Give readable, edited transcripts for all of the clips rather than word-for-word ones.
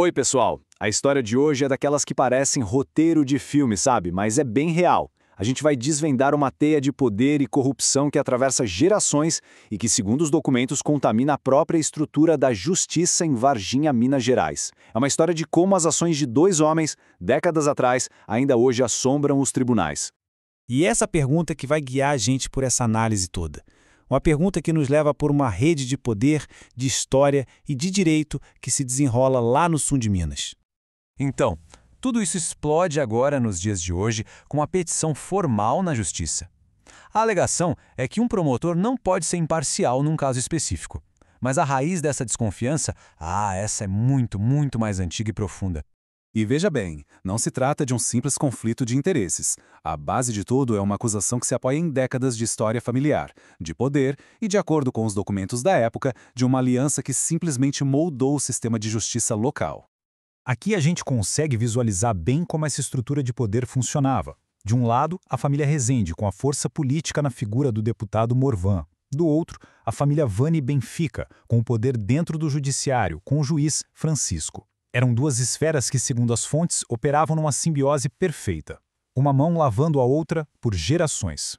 Oi, pessoal! A história de hoje é daquelas que parecem roteiro de filme, sabe? Mas é bem real. A gente vai desvendar uma teia de poder e corrupção que atravessa gerações e que, segundo os documentos, contamina a própria estrutura da justiça em Varginha, Minas Gerais. É uma história de como as ações de dois homens, décadas atrás, ainda hoje assombram os tribunais. E essa pergunta que vai guiar a gente por essa análise toda. Uma pergunta que nos leva por uma rede de poder, de história e de direito que se desenrola lá no sul de Minas. Então, tudo isso explode agora nos dias de hoje com uma petição formal na Justiça. A alegação é que um promotor não pode ser imparcial num caso específico. Mas a raiz dessa desconfiança, essa é muito mais antiga e profunda. E veja bem, não se trata de um simples conflito de interesses. A base de tudo é uma acusação que se apoia em décadas de história familiar, de poder e, de acordo com os documentos da época, de uma aliança que simplesmente moldou o sistema de justiça local. Aqui a gente consegue visualizar bem como essa estrutura de poder funcionava. De um lado, a família Rezende, com a força política na figura do deputado Morvan. Do outro, a família Vani Benfica, com o poder dentro do judiciário, com o juiz Francisco. Eram duas esferas que, segundo as fontes, operavam numa simbiose perfeita. Uma mão lavando a outra por gerações.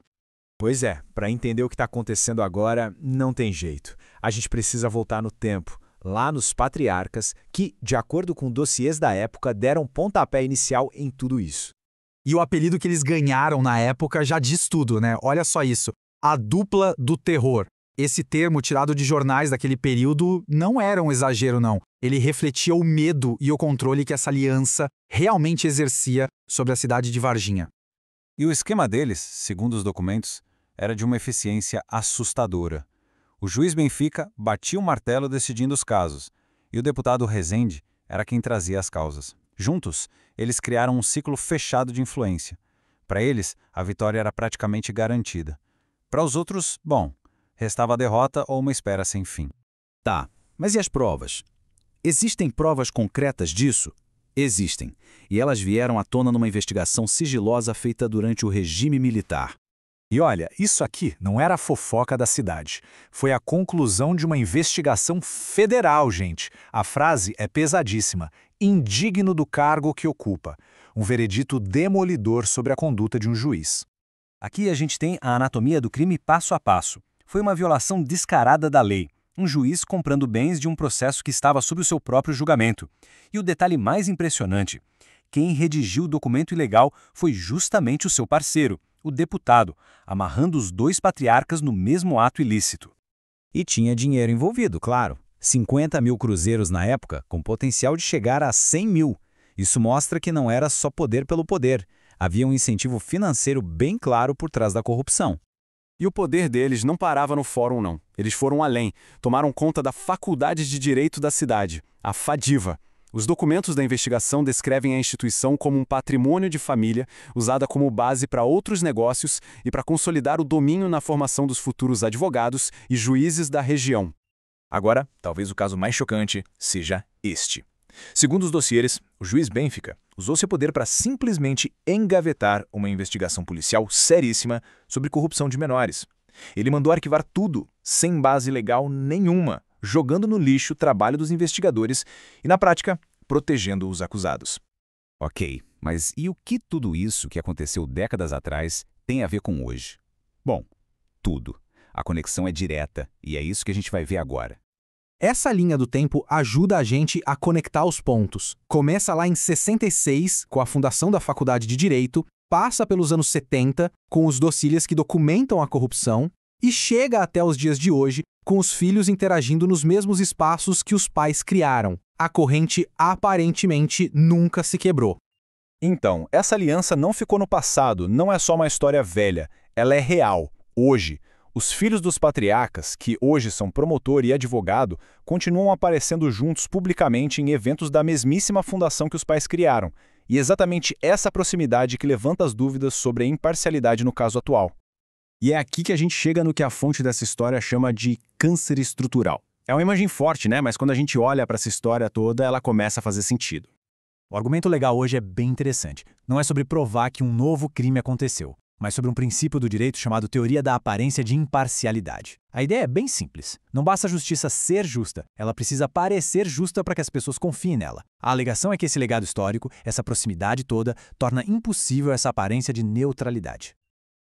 Pois é, para entender o que está acontecendo agora, não tem jeito. A gente precisa voltar no tempo, lá nos patriarcas, que, de acordo com dossiês da época, deram pontapé inicial em tudo isso. E o apelido que eles ganharam na época já diz tudo, né? Olha só isso. A dupla do terror. Esse termo, tirado de jornais daquele período, não era um exagero, não. Ele refletia o medo e o controle que essa aliança realmente exercia sobre a cidade de Varginha. E o esquema deles, segundo os documentos, era de uma eficiência assustadora. O juiz Benfica batia o martelo decidindo os casos, e o deputado Rezende era quem trazia as causas. Juntos, eles criaram um ciclo fechado de influência. Para eles, a vitória era praticamente garantida. Para os outros, bom, restava a derrota ou uma espera sem fim. Tá, mas e as provas? Existem provas concretas disso? Existem, e elas vieram à tona numa investigação sigilosa feita durante o regime militar. E olha, isso aqui não era a fofoca da cidade. Foi a conclusão de uma investigação federal, gente. A frase é pesadíssima. Indigno do cargo que ocupa. Um veredito demolidor sobre a conduta de um juiz. Aqui a gente tem a anatomia do crime passo a passo. Foi uma violação descarada da lei. Um juiz comprando bens de um processo que estava sob o seu próprio julgamento. E o detalhe mais impressionante: quem redigiu o documento ilegal foi justamente o seu parceiro, o deputado, amarrando os dois patriarcas no mesmo ato ilícito. E tinha dinheiro envolvido, claro. 50 mil cruzeiros na época, com potencial de chegar a 100 mil. Isso mostra que não era só poder pelo poder. Havia um incentivo financeiro bem claro por trás da corrupção. E o poder deles não parava no fórum, não. Eles foram além, tomaram conta da Faculdade de Direito da cidade, a FADIVA. Os documentos da investigação descrevem a instituição como um patrimônio de família, usada como base para outros negócios e para consolidar o domínio na formação dos futuros advogados e juízes da região. Agora, talvez o caso mais chocante seja este. Segundo os dossiês, o juiz Benfica usou seu poder para simplesmente engavetar uma investigação policial seríssima sobre corrupção de menores. Ele mandou arquivar tudo, sem base legal nenhuma, jogando no lixo o trabalho dos investigadores e, na prática, protegendo os acusados. Ok, mas e o que tudo isso que aconteceu décadas atrás tem a ver com hoje? Bom, tudo. A conexão é direta e é isso que a gente vai ver agora. Essa linha do tempo ajuda a gente a conectar os pontos. Começa lá em 66, com a fundação da Faculdade de Direito, passa pelos anos 70, com os dossiês que documentam a corrupção, e chega até os dias de hoje, com os filhos interagindo nos mesmos espaços que os pais criaram. A corrente aparentemente nunca se quebrou. Então, essa aliança não ficou no passado, não é só uma história velha, ela é real, hoje. Os filhos dos patriarcas, que hoje são promotor e advogado, continuam aparecendo juntos publicamente em eventos da mesmíssima fundação que os pais criaram. E é exatamente essa proximidade que levanta as dúvidas sobre a imparcialidade no caso atual. E é aqui que a gente chega no que a fonte dessa história chama de câncer estrutural. É uma imagem forte, né? Mas quando a gente olha para essa história toda, ela começa a fazer sentido. O argumento legal hoje é bem interessante. Não é sobre provar que um novo crime aconteceu, mas sobre um princípio do direito chamado teoria da aparência de imparcialidade. A ideia é bem simples. Não basta a justiça ser justa, ela precisa parecer justa para que as pessoas confiem nela. A alegação é que esse legado histórico, essa proximidade toda, torna impossível essa aparência de neutralidade.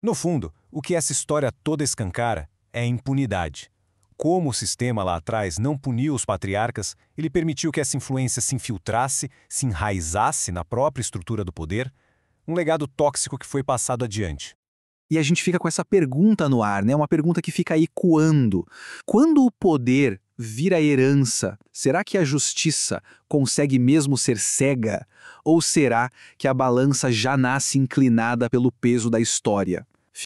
No fundo, o que essa história toda escancara é a impunidade. Como o sistema lá atrás não puniu os patriarcas, ele permitiu que essa influência se infiltrasse, se enraizasse na própria estrutura do poder, um legado tóxico que foi passado adiante. E a gente fica com essa pergunta no ar, né? Uma pergunta que fica aí ecoando. Quando o poder vira herança, será que a justiça consegue mesmo ser cega? Ou será que a balança já nasce inclinada pelo peso da história?